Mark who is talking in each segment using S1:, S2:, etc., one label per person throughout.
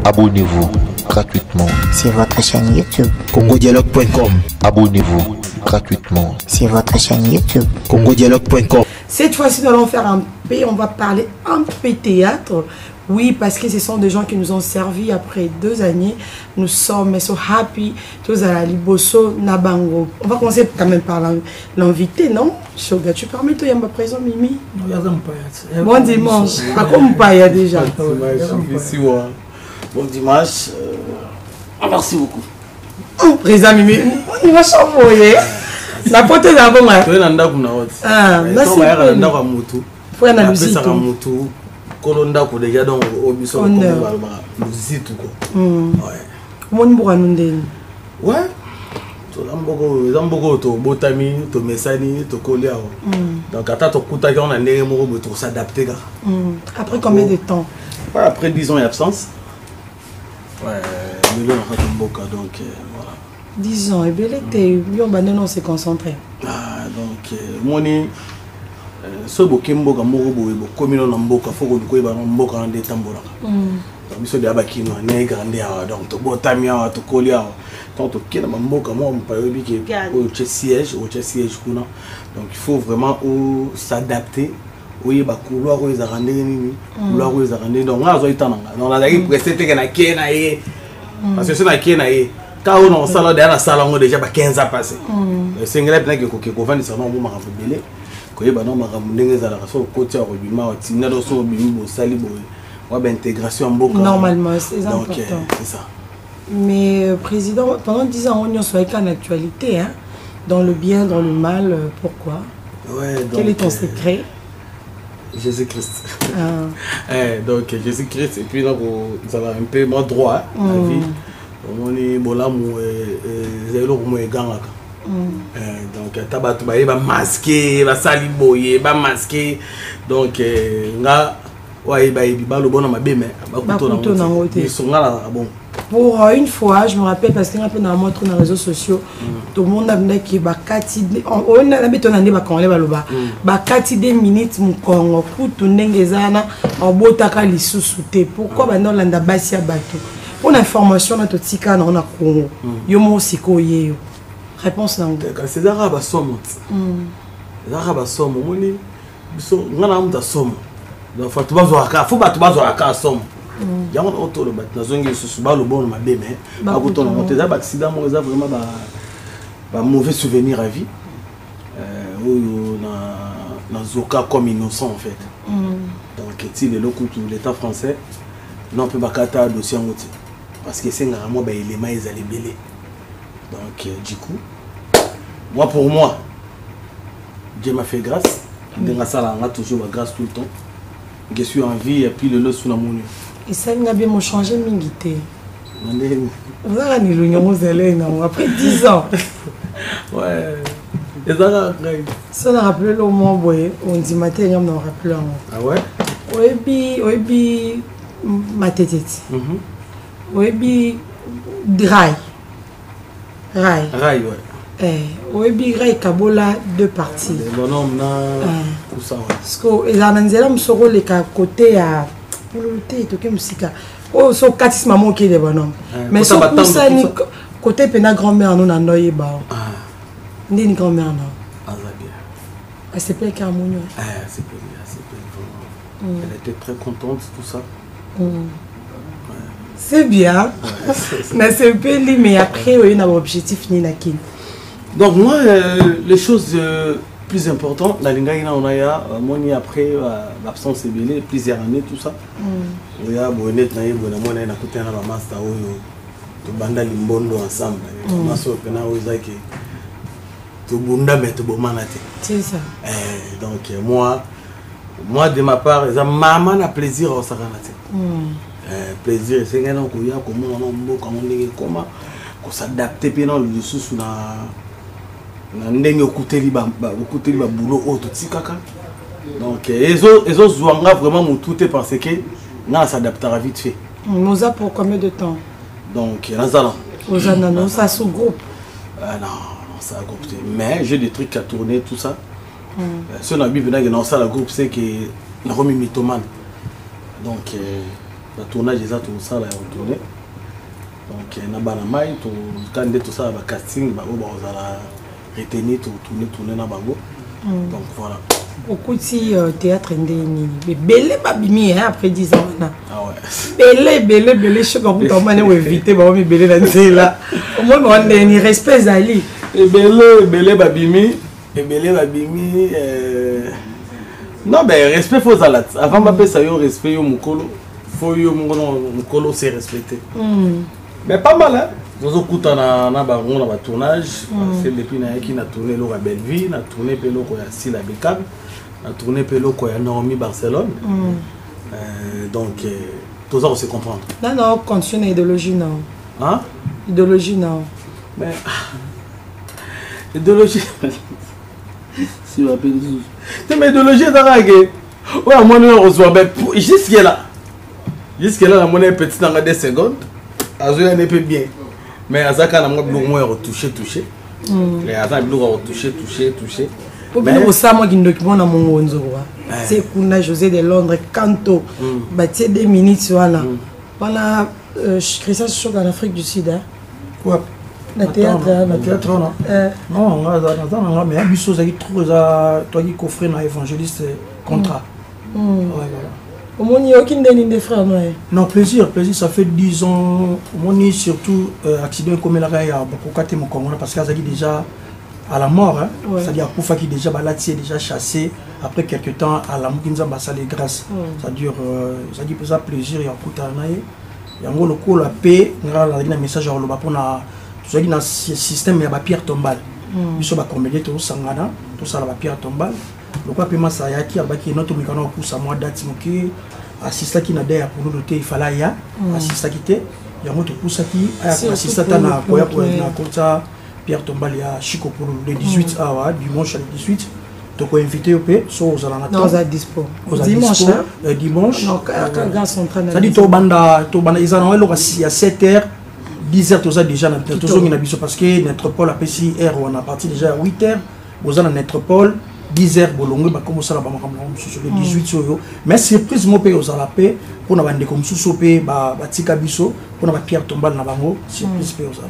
S1: Abonnez-vous gratuitement
S2: sur votre chaîne YouTube
S3: congodialogue.com.
S1: Abonnez-vous gratuitement
S2: sur votre chaîne YouTube
S3: congodialogue.com.
S4: Cette fois-ci, nous allons faire un peu, on va parler un peu théâtre. Oui, parce que ce sont des gens qui nous ont servi après 2 années. Nous sommes so happy. Tous à la Liboso, Nabango. On va commencer quand même par l'invité, non? Shoga, tu permets toi, Yamba présent, Mimi? Bon dimanche. À quoi il y a déjà?
S5: Bon dimanche. Merci beaucoup.
S4: Présent, Mimi. On va s'envoyer. La pote est là, bon, hein? Ah, merci. Faut y analyser tout.
S5: Kolonda ko déjà donc au biso comme musique quoi.
S4: Comment nous pourrons
S5: ouais. To lamboko to botami to mesani to kolia. Donc ata to kuta on a ndenge moko to s'adapter là.
S4: Après combien de temps?
S5: Après 10 ans d'absence. Ouais, nous on a mboka donc voilà.
S4: 10 ans et bien l'été, on s'est concentré.
S5: Ah donc moni so bokembo ka moko boye bokomino na mboka foko ko ba mboka na de tambola donc biso de abakino na grande awa donc to botami awa to koli awa donc to kina mboka mo mpa yobi ke au siège kuna donc il faut vraiment s'adapter oui ba couloir ko ezarande nini couloir ko ezarande donc ngazo itananga donc la daki pressé te na kena ye parce que c'est na kena ye ka on en sala de na sala ngo déjà ba 15 ans passé c'est ngela pena ke ko vandi ça non mo ma belé koye bana makambo ndenge ezalaka so côté ya robima watina do so bimi bosali boye wa ba intégration mboka
S4: normalement c'est important
S5: c'est ça.
S4: Mais président pendant 10 ans on y soit en actualité hein, dans le bien dans le mal, pourquoi?
S5: Ouais, donc
S4: quel est ton secret?
S5: Jésus-Christ. Donc Jésus-Christ et puis donc ça va un peu moins droit la vie on est bolamu zelo ko mo egangaka. Donc tabatu ba ba masqué ba sali boye ba masqué donc nga wa ba lo bona mabeme ba kuto na ngote songala bon
S4: pour une fois je me rappelle parce que un peu dans montre dans les réseaux sociaux tout le monde a venu qui ba kati on a betona ndi ba konle ba loba ba kati 2 minutes mu Congo kutu ndengezana obotaka lisusu te pourquoi ba ndolanda basi ya bato pour l'information na totika na on a Congo yo mo sikoye réponse non
S5: c'est d'arabe somme d'arabe somme moni biso ngana muta somme donc faut bazo aka faut bato bazo aka somme yango auto le bat nazongi susu ba lo bon mabeme ba kuto na monter ba accident mo eza vraiment ba mauvais souvenir à vie na zoka comme innocent en fait donc est-il le coup l'état français non peut ba kata dossier ngoti parce que c'est ngamo ba élément ezali belé. Donc du coup, moi pour moi, Dieu m'a fait grâce. On a toujours ma grâce tout le temps. Je suis en vie et puis le lot sous la moune.
S4: Et ça n'a bien changé mingité. Vous avez l'union après 10 ans.
S5: Ouais. Et ça
S4: ça n'a rappelé le moment où on dit matin on n'a rappelé.
S5: Ah ouais.
S4: Oui ma tête. Oui dry. Rai, ouais. Oui, Rai Kabola 2 parties.
S5: Bonhomme, tout ça.
S4: Parce que les Ananzela me seront les côté à. Pour le thé, tout comme musica. Oh, so katis maman qui est des bonhommes. Mais so pour ça, côté pena grand-mère, nous n'en avons pas. Ni une grand-mère, non.
S5: Ah, ça bien.
S4: Elle s'appelle Carmounio.
S5: C'est bien. Elle était très contente, tout ça.
S4: C'est bien, mais c'est un peu lié, mais après, il y a un objectif.
S5: Donc moi, les choses plus importantes, la linga on a moni après l'absence est belée, plusieurs années, tout ça. Il y a bonnet, na yebo na mona na kuta na master oyo to banda limbondo ensemble. Maso pena ozaki to bunda mais to bomana te.
S4: C'est ça.
S5: Donc moi de ma part, ça maman a plaisir au saranate. Plaisir c'est que donc il y a comment on mboka on ndenge comment ko s'adapter pe dans le sous na ndenge okuteli ba boulot auto tikaka donc ezo zwanga vraiment mututé parce que na s'adaptera vite fait.
S4: Moza pour combien de temps?
S5: Donc Nazala
S4: Ozana non ça sous groupe.
S5: Non ça groupe mais j'ai des trucs à tourner tout ça. Si on a vu venir dans ça le groupe c'est que la remis mythomane. Donc le tournage est tout ça là retourné. Donc na bana mai to quand tout ça va casting ba ba ozala retenir to tourner na bango. Donc voilà.
S4: Beaucoup de théâtre ndeni. Belé babimi après 10 ans na.
S5: Ah ouais.
S4: Belé je comme on m'a éviter ba mi belé là là. Au moins on ndeni respect zali.
S5: Et belé babimi non mais respect faut zalat. Avant ma ça yo respect yo mukolo. Faut yo mukolo c'est respecter. Mais pas mal hein. Nous écoutons na bango na tournage, c'est depuis na qui na tourné lo Belle Vie, na tourné pelo ko ya Sila Bekab, na tourné pelo ko ya Naomi Barcelone. Donc tout ça on se comprendre.
S4: Non, continue idéologie non.
S5: Hein?
S4: Idéologie non.
S5: Mais idéologie si on appelle ça. Mais idéologie ça que ouais moi on reçoit ben jusqu'à là la monnaie petite dans 2 secondes. Azoya n'est pas bien. Mais Azaka n'a pas besoin de toucher. Les Azaka besoin de toucher.
S4: Mais ça moi qui ne document na mon c'est Kuna José de Londres Kanto bâti 2 minutes voilà Christian Choc en Afrique du Sud hein.
S6: Quoi?
S4: Le théâtre
S6: non. Non, on a mais abisso ça qui trop ça toi qui coffre na évangéliste contrat. Ouais voilà.
S4: Au moins, il n'y a aucune des frères.
S6: Non, plaisir, ça fait 10 ans. Au moins, surtout, accident comme il y a beaucoup de temps, parce qu'il y a déjà à la mort. Hein. Ouais. C'est-à-dire qu'il qui déjà baladé, déjà chassé. Après quelques temps, à la mort, il y a les grâces. C'est-à-dire, ça dit plaisir, il y a beaucoup de temps. Il y a un la paix, il y a un message pour un système, il y a pierre tombale. Il y a combien tout ça, la pierre tombale. Le quoi paiement ça y a qui a bâti notre mécano pour sa mois date qui assista qui n'a d'ailleurs pour nous il fallait y a assista qui était il y a notre pour ça qui assista na quoi pour na côté Pierre Tombal il y a Chico pour le 18 dimanche le 18 donc on invité au p so aux alana
S4: non à dispo
S6: dimanche
S4: donc gars sont en train de
S6: ça dit to banda ils en ont le il y a 7h 10h tout ça déjà na toujours une habitude parce que notre pôle a PCR on a parti déjà à 8h aux alana notre pôle 10h bolongo ba comme ça la ba le 18 soyo mais surprise mo pe aux ala pe pour na bande comme sous pe ba tika biso pour na ba Pierre Tombal na bango surprise pe aux ala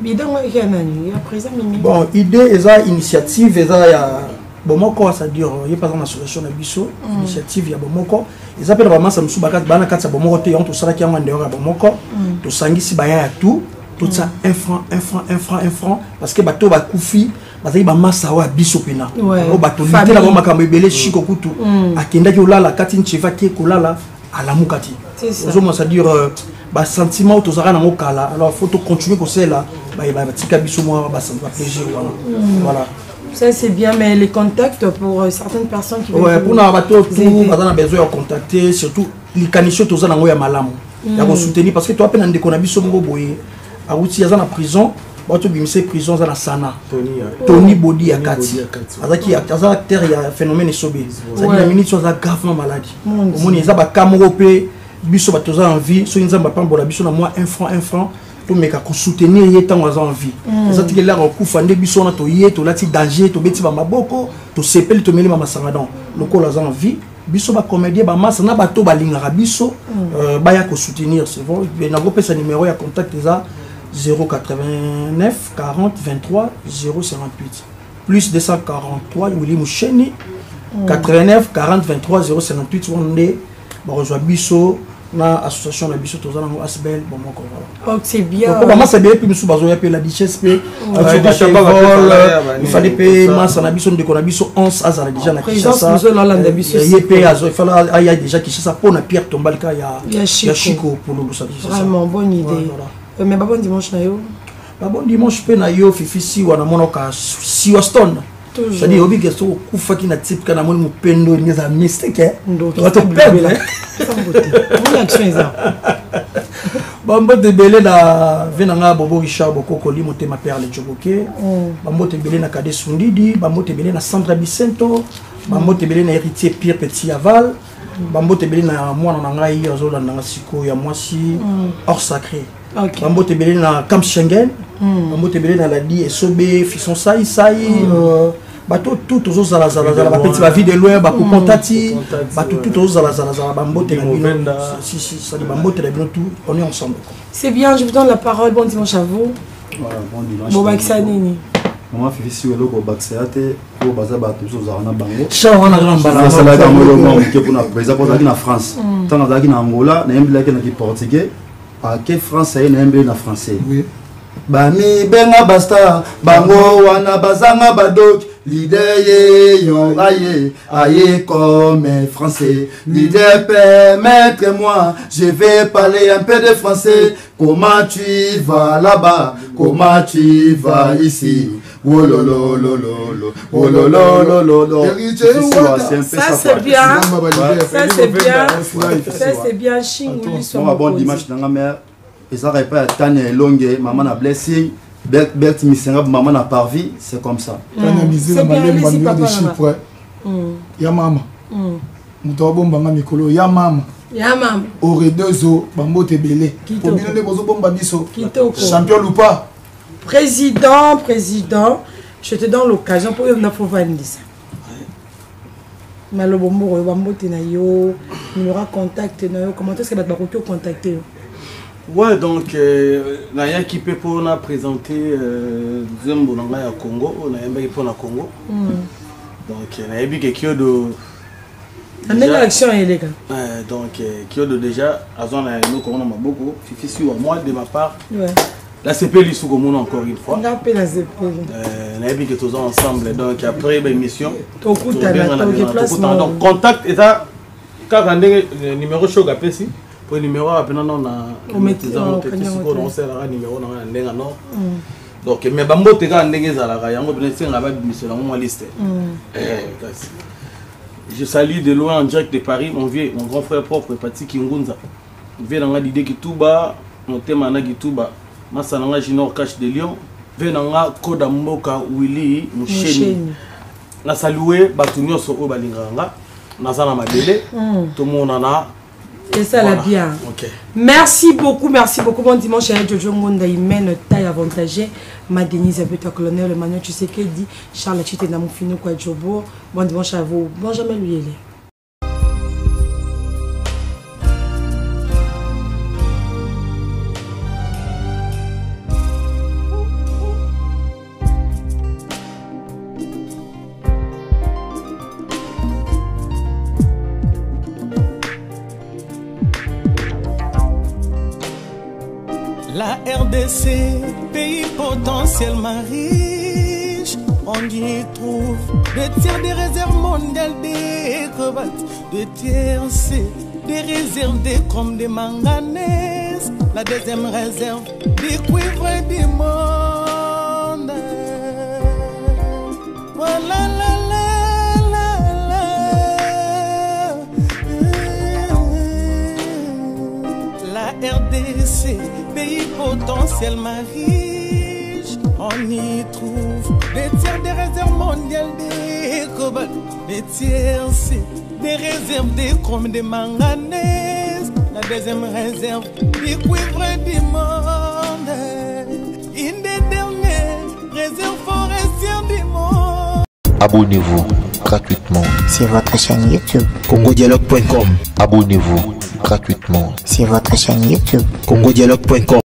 S4: bidon ya nani ya présent mimi
S6: bon idée eza initiative eza ya bomoko ça dire y a pas une association na biso initiative ya bomoko eza pe ba masa musu bakati bana katsa bomoko te on to sala ki ya ndeo ya bomoko to sangisi ba ya tout ça 1 franc parce que bato ba kufi parce que ba masa wa biso pena o bato lité la makambo ebele chiko kutu akenda ki olala kati ncheva ki kolala ala mukati ozo mo ça dire ba sentiment to zara na ngokala alors faut to continuer ko cela ba tika biso mo ba plaisir voilà
S4: ça c'est bien mais les contacts pour certaines personnes qui
S6: ouais pour na bato tout bazana besoin de contacter surtout les canisho to zana ngo ya malamu ya ko soutenir parce que toi pe na ndeko na biso ngo boye Aouti yaza na prison, bato bimise prison za na sana. Tony Body ya kati. Azaki aza acteur ya phénomène sobe. Ça dit la minute soit gravement malade. Omoni za ba kamoro pe biso bato za en vie, so nzamba pambola biso na moi 1 franc to meka ko soutenir yetan za en vie. Ça dit que là on kufa nde biso na to ye to lati danger to beti ba maboko to sepeli to meli ma sangadon. Lokola za en vie. Biso ba comédien ba massa na bato ba lingara biso ba ya ko soutenir c'est bon. Na go pesa numéro ya contact za 089 40 23 058 plus 243 Willy Moucheni 89 40 23 058 on est rejoint biso na association la biso tozana ngo asbel bon moko voilà.
S4: Oh c'est bien.
S6: Pourquoi maman c'est bien puis nous bazo ya pe la dichesse pe il fallait payer massa na biso ndeko na biso 11 azala déjà na
S4: Kinshasa. Nous là la biso.
S6: Il paye azo il fallait aya déjà Kinshasa pour na Pierre Tombalka ya Chico pour nous ça.
S4: Vraiment bonne idée. Mais bon dimanche na yo.
S6: Bon dimanche pe na yo fifisi wana monoka si Waston. Ça dit obi gesto kufa ki na type kana moni mupendo ngeza mistake eh. To to perdre.
S4: Bonne action ça.
S6: Bambo de belé na venanga Bobo Richard Bokoko li motema père le Joboke. Bambo te belé na Kade Sundidi, bambo te belé na Sandra Bicento, bambo te belé na héritier Pierre Petit Aval, bambo te belé na mwana na ngai azola na siko ya mwasi hors sacré. Bambo te belé na Camp Schengen, bambo te belé na la di Esobe Fisson Sai bato tout aux zala petit la vie de loin ba contati bato tout aux zala bambote la bino si ça dit bambote la bino tout on est ensemble.
S4: C'est bien, je vous donne la parole. Bon dimanche à vous.
S7: Bon dimanche.
S4: Bon Baksanini.
S7: Maman Fifi si welo ko Baksate ko baza bato so zana bango.
S6: Ça on a grand balance.
S7: Ça la gamolo mo ke pour na président pour na France. Tant na na Angola na yembila ke na ki portugais a ke français na yembila na français. Oui. Bami benga basta bango wana bazanga badok leader ye yon aye comme français leader permettez-moi je vais parler un peu de français. Comment tu vas là-bas, comment tu vas ici? Oh lo lo lo lo lo, oh lo lo lo lo lo.
S4: Ça c'est bien, ça c'est bien, ça c'est bien. Chingou
S7: son bon dimanche dans la mer. Et ça répète à Tania Longue, maman a blessé, Bert Missenga, maman a parvi, c'est comme ça.
S6: Tania Missenga, maman de Chypre. Ya maman. Moutobo Mbanga Mikolo, ya maman.
S4: Ya maman.
S6: Ore deux eaux, Bambo Tebele. Pour bien les bozo bomba biso. Champion ou pas?
S4: Président, je te donne l'occasion pour une fois ça. Malobombo, Bambo Tenayo, numéro contact, comment est-ce que tu vas contacter?
S5: Ouais, donc, Naya qui peut pour nous présenter Zembo Nanga Congo, on a un pour la Congo. Donc, Naya Bi qui de.
S4: En élection, il est là.
S5: Donc, qui de déjà, à zone à nous, on a beaucoup. Fifi sur moi de ma part. Ouais. La CP lui sous comme encore une fois.
S4: On a appelé la CP.
S5: Naya Bi qui est tous ensemble. Donc, après l'émission.
S4: Donc,
S5: contact et ça, quand on a le numéro chaud appelé ici. Pour le numéro, après, on a numéro donc, mais Bambo te ga ndenge zalaka yango benesi ngaba bimisela mo liste. Je salue de loin en direct de Paris mon vieux, mon grand frère propre Pati Kingunza. Vient dans l'idée qui tout bas, mon thème en qui tout bas. Masananga Junior Cash de Lyon. Vient dans la Koda Mboka Willy Moucheni. Na salué Batunyo so Obalinganga. Na sana madele. Tout le monde en a.
S4: C'est ça voilà. La bien.
S5: Okay.
S4: Merci beaucoup. Bon dimanche à Jojo Monda, il mène taille avantagée. Ma Denise Abeta Colonel, Emmanuel, tu sais qu'elle dit Charles Chite Namoufino quoi Jobo. Bon dimanche à vous. Benjamin lui
S8: La RDC, pays potentiellement riche, on y trouve des tiers des réserves mondiales des cobaltes, des TRC, des réserves des chromes, des manganèses, la deuxième réserve des cuivres du monde. Voilà la RDC, pays potentiellement riche, on y trouve des tiers des réserves mondiales des cobaltes, des TRC, des réserves des chromes, des manganèses, la deuxième réserve des cuivres du monde, une des dernières réserves forestières du monde.
S1: Abonnez-vous gratuitement
S2: sur votre chaîne YouTube
S3: congodialogue.com.
S1: Abonnez-vous gratuitement
S2: sur votre chaîne YouTube
S3: congodialogue.com.